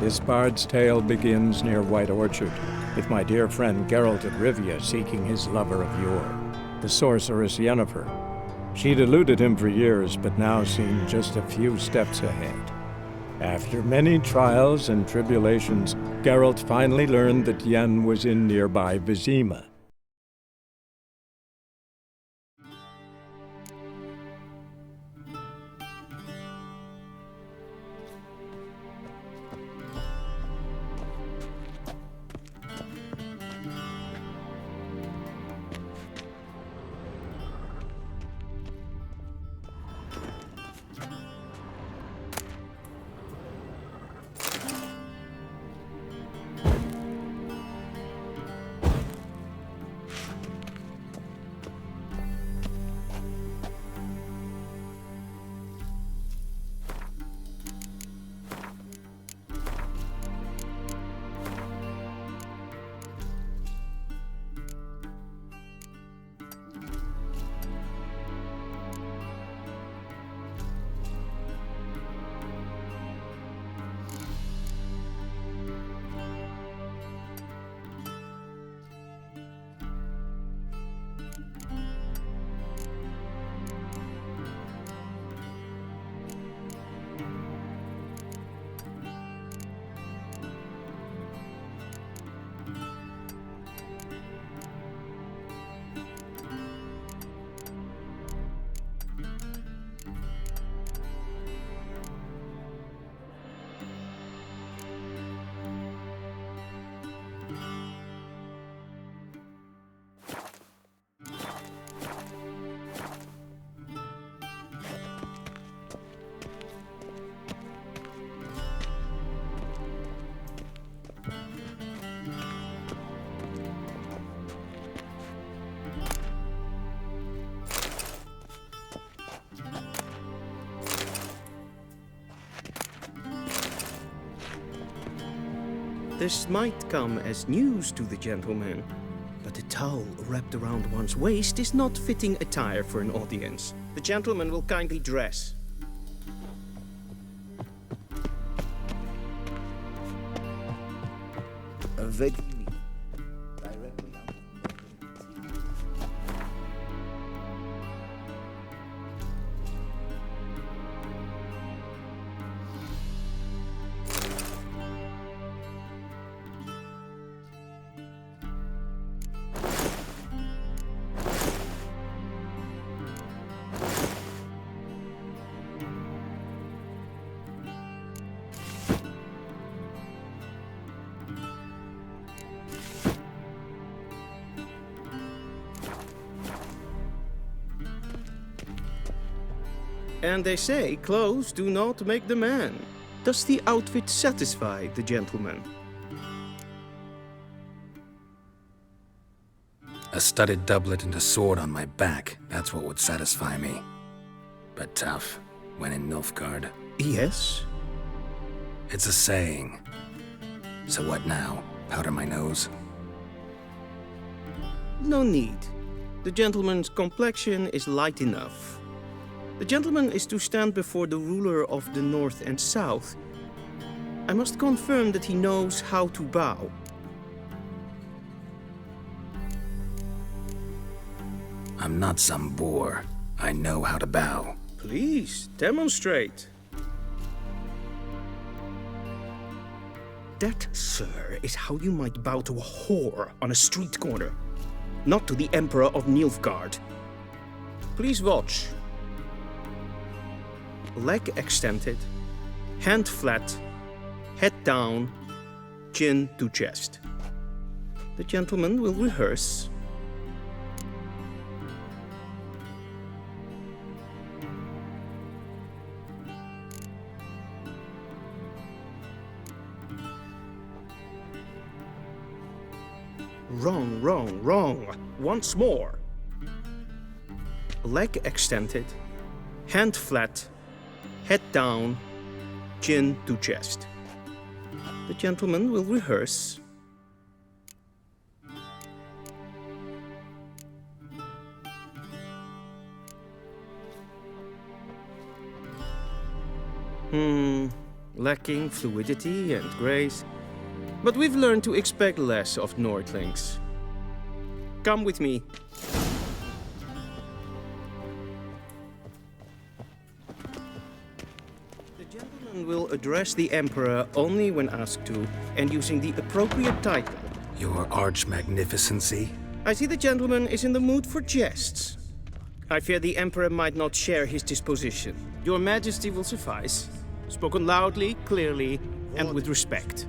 This bard's tale begins near White Orchard, with my dear friend Geralt of Rivia seeking his lover of yore, the sorceress Yennefer. She'd eluded him for years, but now seemed just a few steps ahead. After many trials and tribulations, Geralt finally learned that Yen was in nearby Vizima. This might come as news to the gentleman, but a towel wrapped around one's waist is not fitting attire for an audience. The gentleman will kindly dress. And they say clothes do not make the man. Does the outfit satisfy the gentleman? A studded doublet and a sword on my back, that's what would satisfy me. But tough, when in Nilfgaard. Yes? It's a saying. So what now? Powder my nose? No need. The gentleman's complexion is light enough. The gentleman is to stand before the ruler of the North and South. I must confirm that he knows how to bow. I'm not some boor. I know how to bow. Please, demonstrate. That, sir, is how you might bow to a whore on a street corner, not to the Emperor of Nilfgaard. Please watch. Leg extended, hand flat, head down, chin to chest. The gentleman will rehearse. Wrong, wrong, wrong. Once more. Leg extended, hand flat, head down, chin to chest. The gentleman will rehearse. lacking fluidity and grace. But we've learned to expect less of Nordlings. Come with me. The gentleman will address the Emperor only when asked to, and using the appropriate title. Your Arch-Magnificency? I see the gentleman is in the mood for jests. I fear the Emperor might not share his disposition. Your Majesty will suffice. Spoken loudly, clearly, and with respect.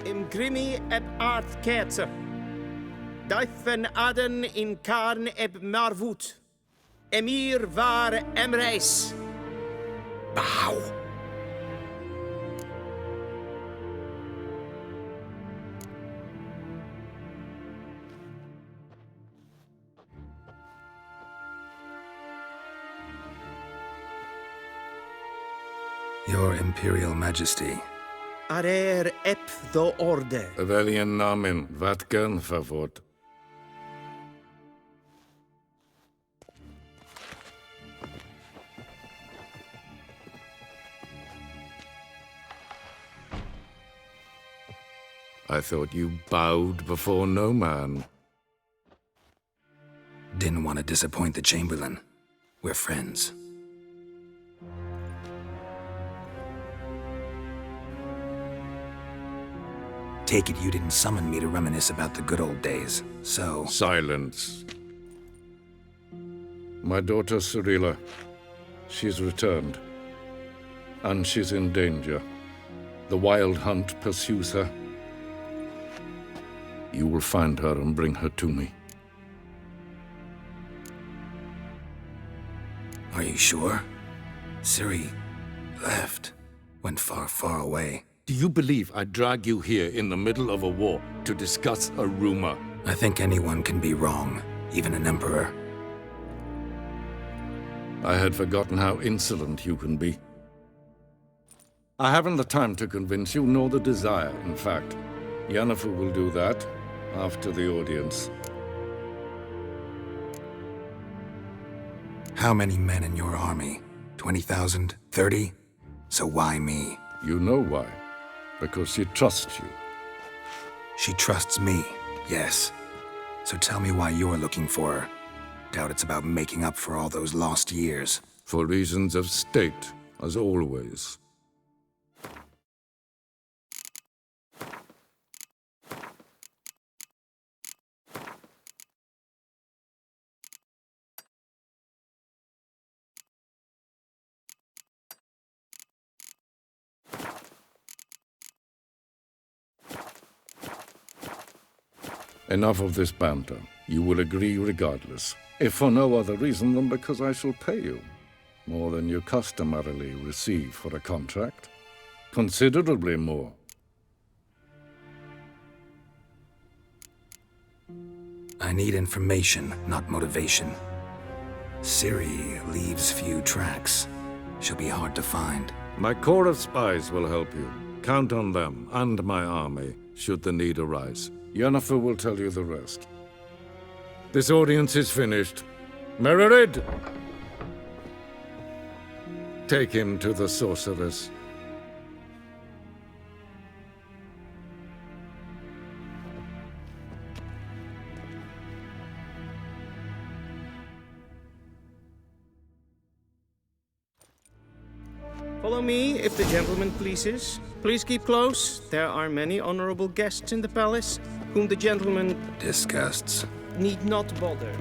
Im grimi eb art kerze. Daifen aden in karn eb marvut. Emir var emreis. Bow! Your Imperial Majesty. Arer ep the orde. Weljen namen, wat gern verwort. I thought you bowed before no man. Didn't want to disappoint the Chamberlain. We're friends. Take it you didn't summon me to reminisce about the good old days, so... Silence. My daughter Cyrilla, she's returned. And she's in danger. The Wild Hunt pursues her. You will find her and bring her to me. Are you sure? Ciri left. Went far, far away. Do you believe I'd drag you here in the middle of a war to discuss a rumor? I think anyone can be wrong, even an emperor. I had forgotten how insolent you can be. I haven't the time to convince you, nor the desire, in fact. Yennefer will do that after the audience. How many men in your army? 20,000? 30? So why me? You know why. Because she trusts you. She trusts me, yes. So tell me why you're looking for her. Doubt it's about making up for all those lost years. For reasons of state, as always. Enough of this banter. You will agree regardless, if for no other reason than because I shall pay you. More than you customarily receive for a contract. Considerably more. I need information, not motivation. Ciri leaves few tracks. She'll be hard to find. My corps of spies will help you. Count on them, and my army, should the need arise. Yennefer will tell you the rest. This audience is finished. Mererid! Take him to the sorceress. Follow me, if the gentleman pleases. Please keep close. There are many honorable guests in the palace, whom the gentleman Disgusts. need not bother.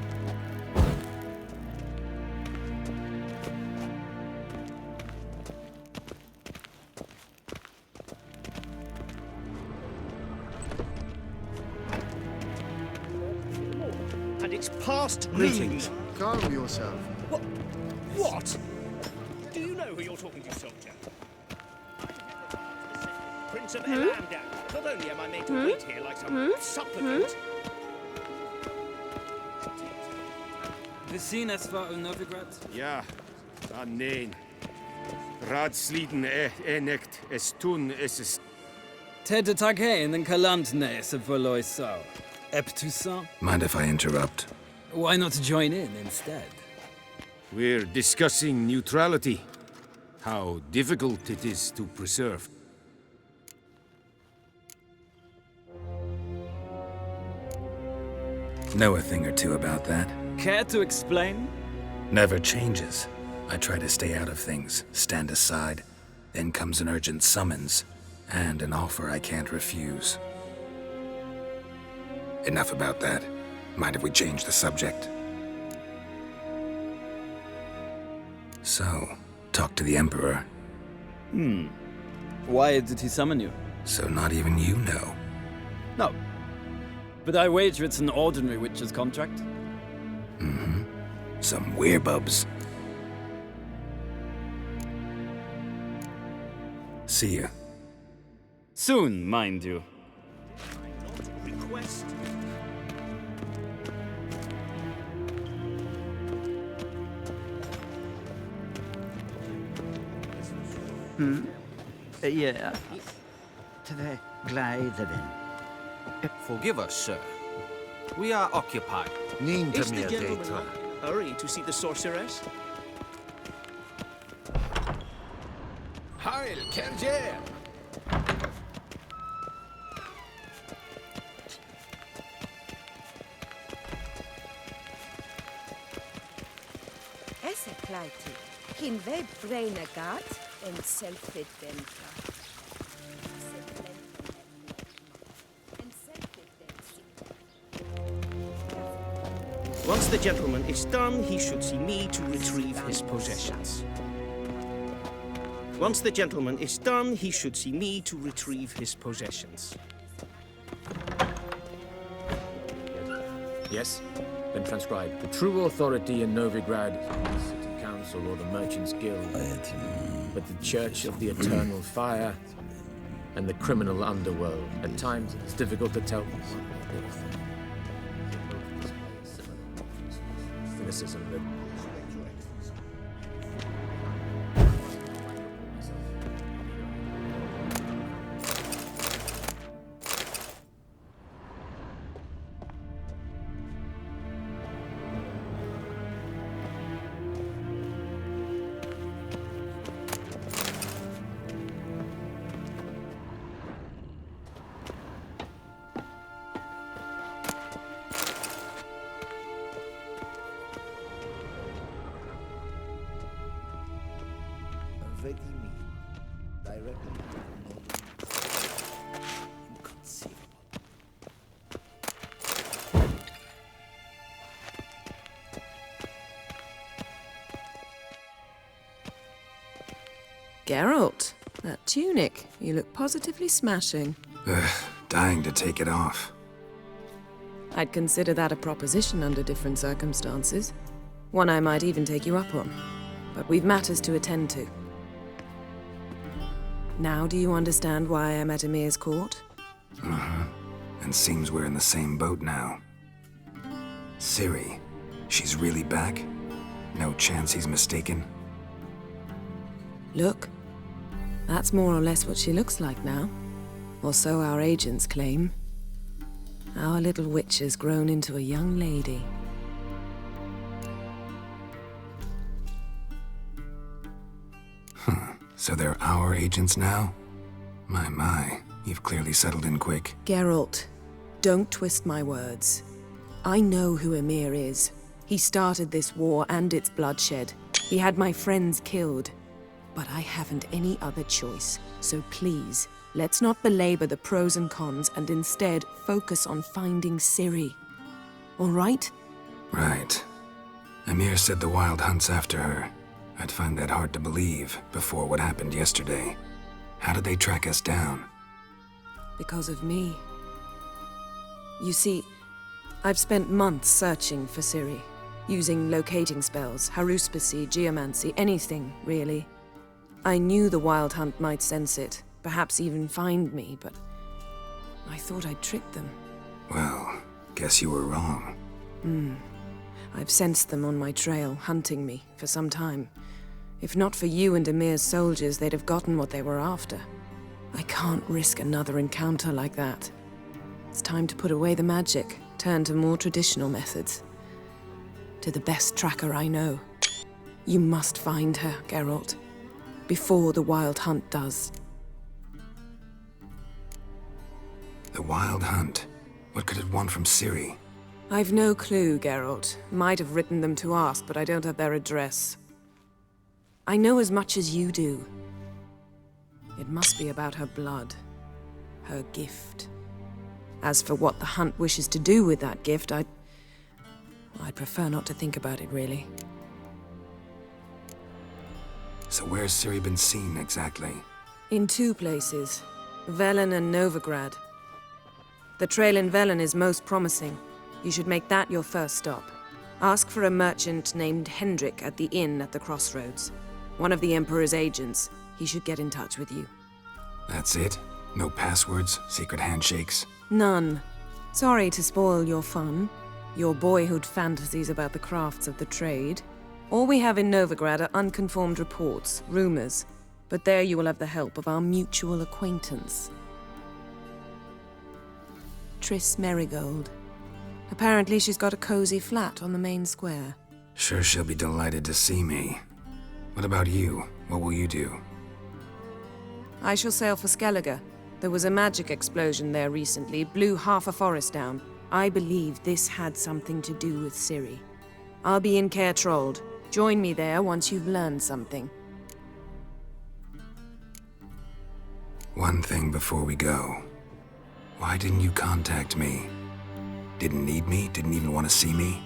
And it's past noon. Calm yourself. What? Do you know who you're talking to, soldier? Prince of Elamdan. Not only am I made to wait here like some supplicant. We zien es war in Novigrad. Ja, nee. Ratsliden nekt es tun es ist. Tete tag in den kalant se verlois sau. Ep tu sang? Mind if I interrupt? Why not join in instead? We're discussing neutrality. How difficult it is to preserve. Know a thing or two about that. Care to explain? Never changes. I try to stay out of things, stand aside. Then comes an urgent summons, and an offer I can't refuse. Enough about that. Mind if we change the subject? So, talk to the Emperor. Why did he summon you? So not even you know. No. But I wager it's an ordinary witcher's contract. Some werebubs. See ya. Soon, mind you. Request. Ja. Tve glädjen. Forgive us, sir. We are occupied. Is the gentleman in a hurry to see the sorceress? Heil, Kerjer! Esse kleiti, kin web braine gat en selfit den gat. Once the gentleman is done, he should see me to retrieve his possessions. Once the gentleman is done, he should see me to retrieve his possessions. Yes? Then transcribe. The true authority in Novigrad is not the city council or the merchants' guild, but the Church of the Eternal Fire and the criminal underworld. At times, it's difficult to tell. Cynicism that Geralt, that tunic. You look positively smashing. Dying to take it off. I'd consider that a proposition under different circumstances. One I might even take you up on. But we've matters to attend to. Now do you understand why I'm at Emir's court? And seems we're in the same boat now. Ciri, she's really back? No chance he's mistaken? Look, that's more or less what she looks like now. Or so our agents claim. Our little witch has grown into a young lady. So they're our agents now? My, you've clearly settled in quick. Geralt, don't twist my words. I know who Emir is. He started this war and its bloodshed. He had my friends killed. But I haven't any other choice. So please, let's not belabor the pros and cons and instead focus on finding Ciri. All right? Right. Emir said the Wild hunt's after her. I'd find that hard to believe before what happened yesterday. How did they track us down? Because of me. You see, I've spent months searching for Ciri, using locating spells, haruspicy, geomancy, anything, really. I knew the Wild Hunt might sense it, perhaps even find me, but I thought I'd tricked them. Well, guess you were wrong. I've sensed them on my trail, hunting me, for some time. If not for you and Emir's soldiers, they'd have gotten what they were after. I can't risk another encounter like that. It's time to put away the magic, turn to more traditional methods. To the best tracker I know. You must find her, Geralt. Before the Wild Hunt does. The Wild Hunt? What could it want from Ciri? I've no clue, Geralt. Might have written them to ask, but I don't have their address. I know as much as you do. It must be about her blood. Her gift. As for what the Hunt wishes to do with that gift, I'd prefer not to think about it, really. So where's Ciri been seen, exactly? In 2 places. Velen and Novigrad. The trail in Velen is most promising. You should make that your first stop. Ask for a merchant named Hendrik at the inn at the crossroads. One of the Emperor's agents. He should get in touch with you. That's it? No passwords? Secret handshakes? None. Sorry to spoil your fun. Your boyhood fantasies about the crafts of the trade. All we have in Novigrad are unconfirmed reports, rumors. But there you will have the help of our mutual acquaintance. Triss Merigold. Apparently she's got a cozy flat on the main square. Sure she'll be delighted to see me. What about you? What will you do? I shall sail for Skellige. There was a magic explosion there recently, blew half a forest down. I believe this had something to do with Ciri. I'll be in Caer Trold. Join me there once you've learned something. One thing before we go. Why didn't you contact me? Didn't need me? Didn't even want to see me?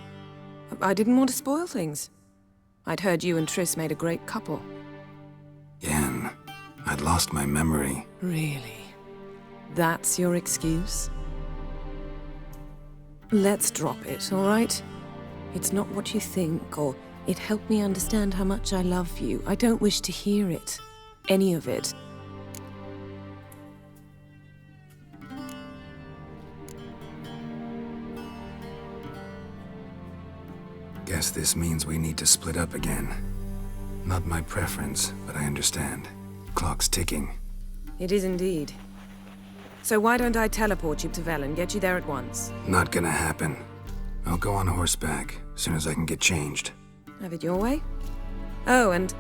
I didn't want to spoil things. I'd heard you and Triss made a great couple. Yen, I'd lost my memory. Really? That's your excuse? Let's drop it, all right? It's not what you think, or it helped me understand how much I love you. I don't wish to hear it. Any of it. Guess this means we need to split up again. Not my preference, but I understand. Clock's ticking. It is indeed. So why don't I teleport you to Velen, get you there at once? Not gonna happen. I'll go on horseback, as soon as I can get changed. Have it your way? Oh, and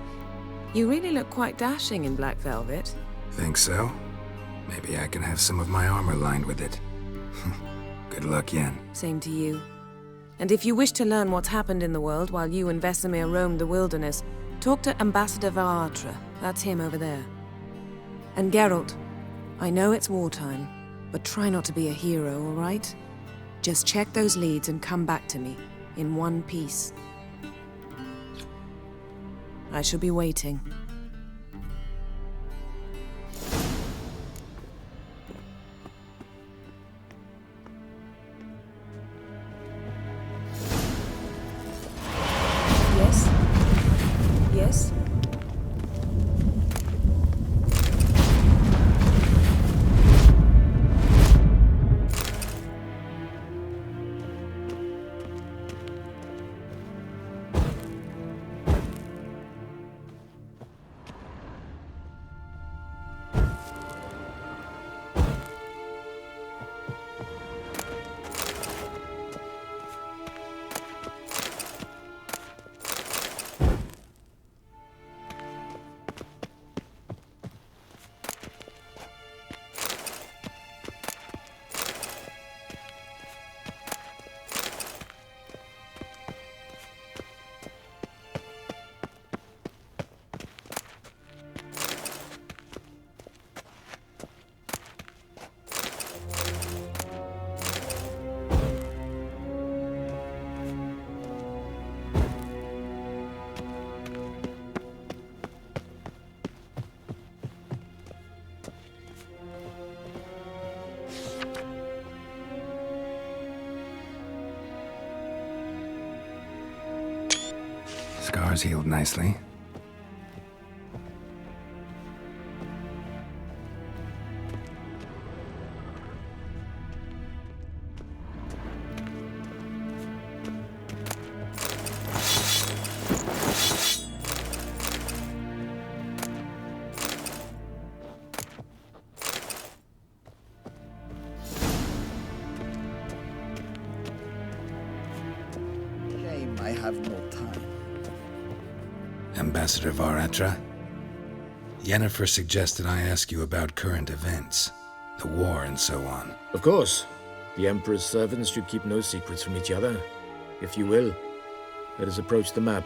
you really look quite dashing in black velvet. Think so? Maybe I can have some of my armor lined with it. Good luck, Yen. Same to you. And if you wish to learn what's happened in the world while you and Vesemir roamed the wilderness, talk to Ambassador Varatra. That's him over there. And Geralt, I know it's wartime, but try not to be a hero, all right? Just check those leads and come back to me, in one piece. I shall be waiting. Yes? Yes? Scars healed nicely. Ambassador Varatra? Yennefer suggested I ask you about current events, the war and so on. Of course. The Emperor's servants should keep no secrets from each other. If you will, let us approach the map.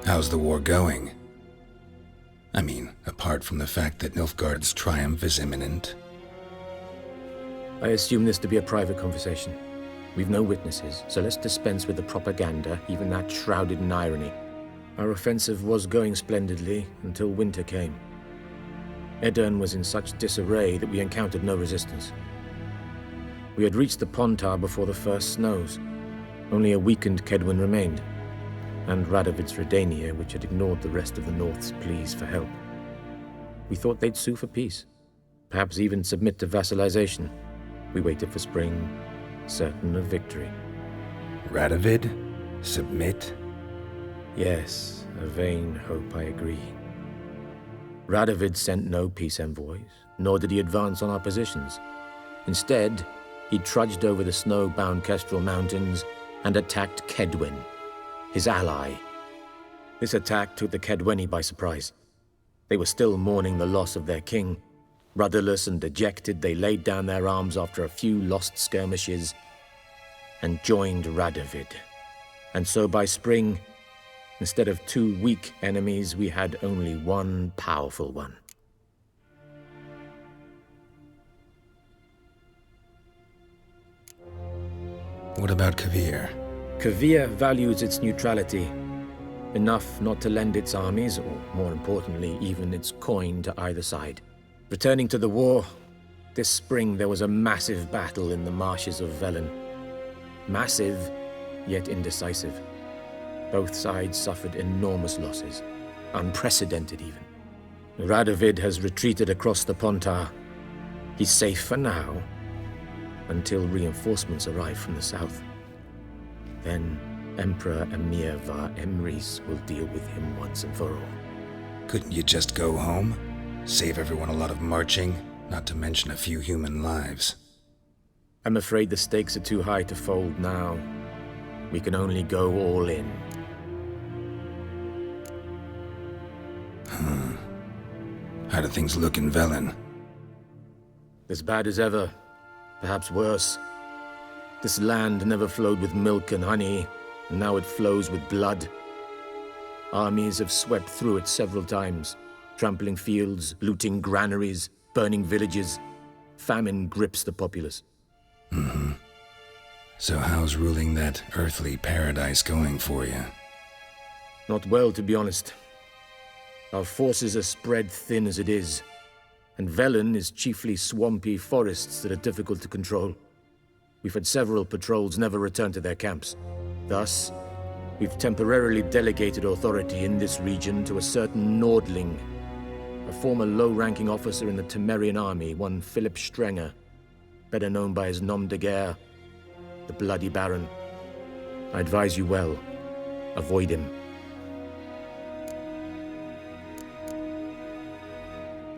How's the war going? I mean, apart from the fact that Nilfgaard's triumph is imminent. I assume this to be a private conversation. We've no witnesses, so let's dispense with the propaganda, even that shrouded in irony. Our offensive was going splendidly until winter came. Edirne was in such disarray that we encountered no resistance. We had reached the Pontar before the first snows. Only a weakened Kedwin remained, and Radovid's Redania, which had ignored the rest of the North's pleas for help. We thought they'd sue for peace, perhaps even submit to vassalization. We waited for spring, certain of victory. Radovid? Submit? Yes, a vain hope, I agree. Radovid sent no peace envoys, nor did he advance on our positions. Instead, he trudged over the snow-bound Kestrel Mountains and attacked Kedwen, his ally. This attack took the Kedweni by surprise. They were still mourning the loss of their king. Rudderless and dejected, they laid down their arms after a few lost skirmishes and joined Radovid. And so by spring, instead of 2 weak enemies, we had only one powerful one. What about Kavir? Kavir values its neutrality, enough not to lend its armies, or more importantly, even its coin to either side. Returning to the war, this spring there was a massive battle in the marshes of Velen. Massive, yet indecisive. Both sides suffered enormous losses, unprecedented even. Radovid has retreated across the Pontar. He's safe for now, until reinforcements arrive from the south. Then Emperor Emir Var Emrys will deal with him once and for all. Couldn't you just go home? Save everyone a lot of marching, not to mention a few human lives. I'm afraid the stakes are too high to fold now. We can only go all in. How do things look in Velen? As bad as ever, perhaps worse. This land never flowed with milk and honey, and now it flows with blood. Armies have swept through it several times, trampling fields, looting granaries, burning villages. Famine grips the populace. So how's ruling that earthly paradise going for you? Not well, to be honest. Our forces are spread thin as it is, and Velen is chiefly swampy forests that are difficult to control. We've had several patrols never return to their camps. Thus, we've temporarily delegated authority in this region to a certain Nordling, a former low-ranking officer in the Temerian army, one Philip Strenger, better known by his nom de guerre, the Bloody Baron. I advise you well, avoid him.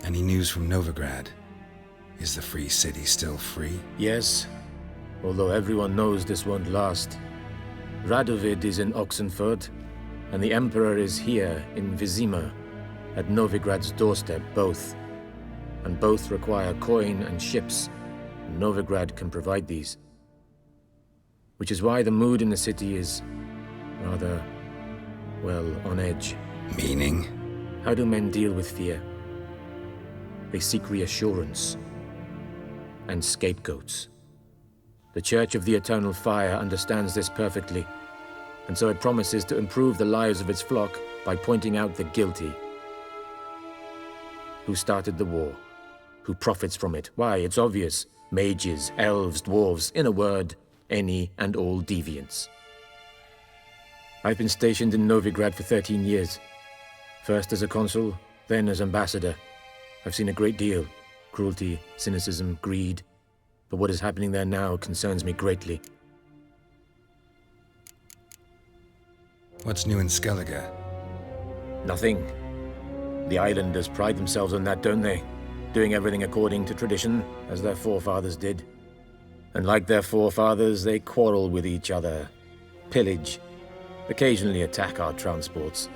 Any news from Novigrad? Is the free city still free? Yes, although everyone knows this won't last. Radovid is in Oxenfurt, and the Emperor is here in Vizima, at Novigrad's doorstep, both. And both require coin and ships, and Novigrad can provide these. Which is why the mood in the city is rather, well, on edge. Meaning? How do men deal with fear? They seek reassurance and scapegoats. The Church of the Eternal Fire understands this perfectly, and so it promises to improve the lives of its flock by pointing out the guilty. Who started the war? Who profits from it? Why, it's obvious. Mages, elves, dwarves, in a word, any and all deviants. I've been stationed in Novigrad for 13 years. First as a consul, then as ambassador. I've seen a great deal. Cruelty, cynicism, greed. But what is happening there now concerns me greatly. What's new in Skellige? Nothing. The islanders pride themselves on that, don't they? Doing everything according to tradition, as their forefathers did. And like their forefathers, they quarrel with each other, pillage, occasionally attack our transports.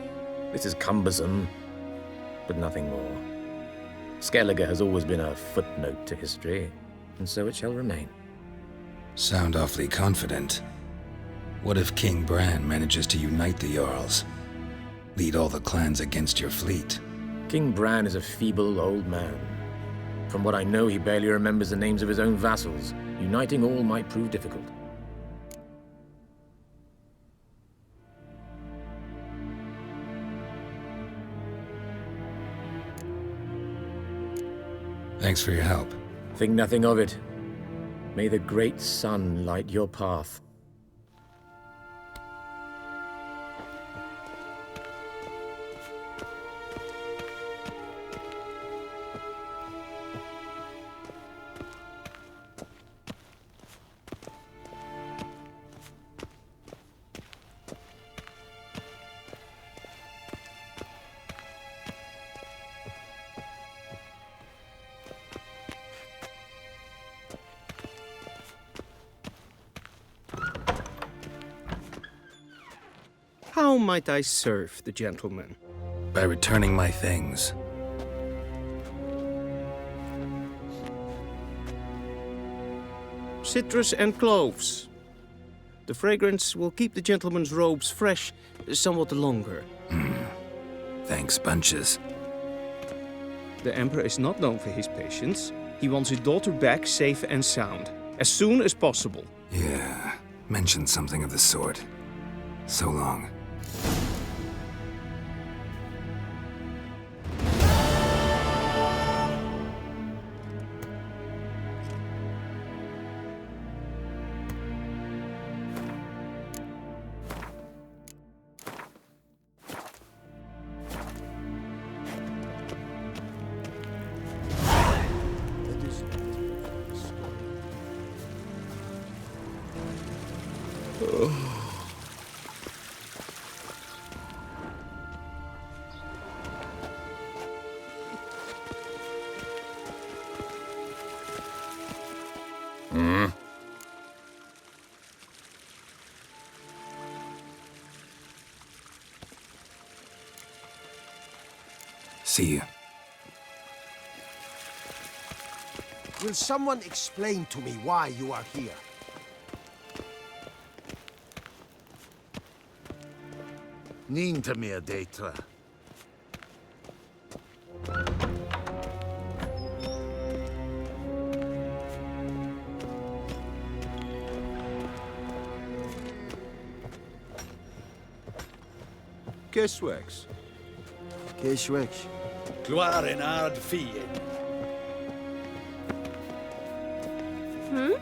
This is cumbersome, but nothing more. Skellige has always been a footnote to history, and so it shall remain. Sound awfully confident. What if King Bran manages to unite the Jarls? Lead all the clans against your fleet? King Bran is a feeble old man. From what I know, he barely remembers the names of his own vassals. Uniting all might prove difficult. Thanks for your help. Think nothing of it. May the great sun light your path. How might I serve the gentleman? By returning my things. Citrus and cloves. The fragrance will keep the gentleman's robes fresh somewhat longer. Thanks, bunches. The Emperor is not known for his patience. He wants his daughter back safe and sound, as soon as possible. Yeah, mentioned something of the sort. So long. See you. Will someone explain to me why you are here? Niente mehr detra. Keswex. Keswex. Gloire en ard fie. Hmm?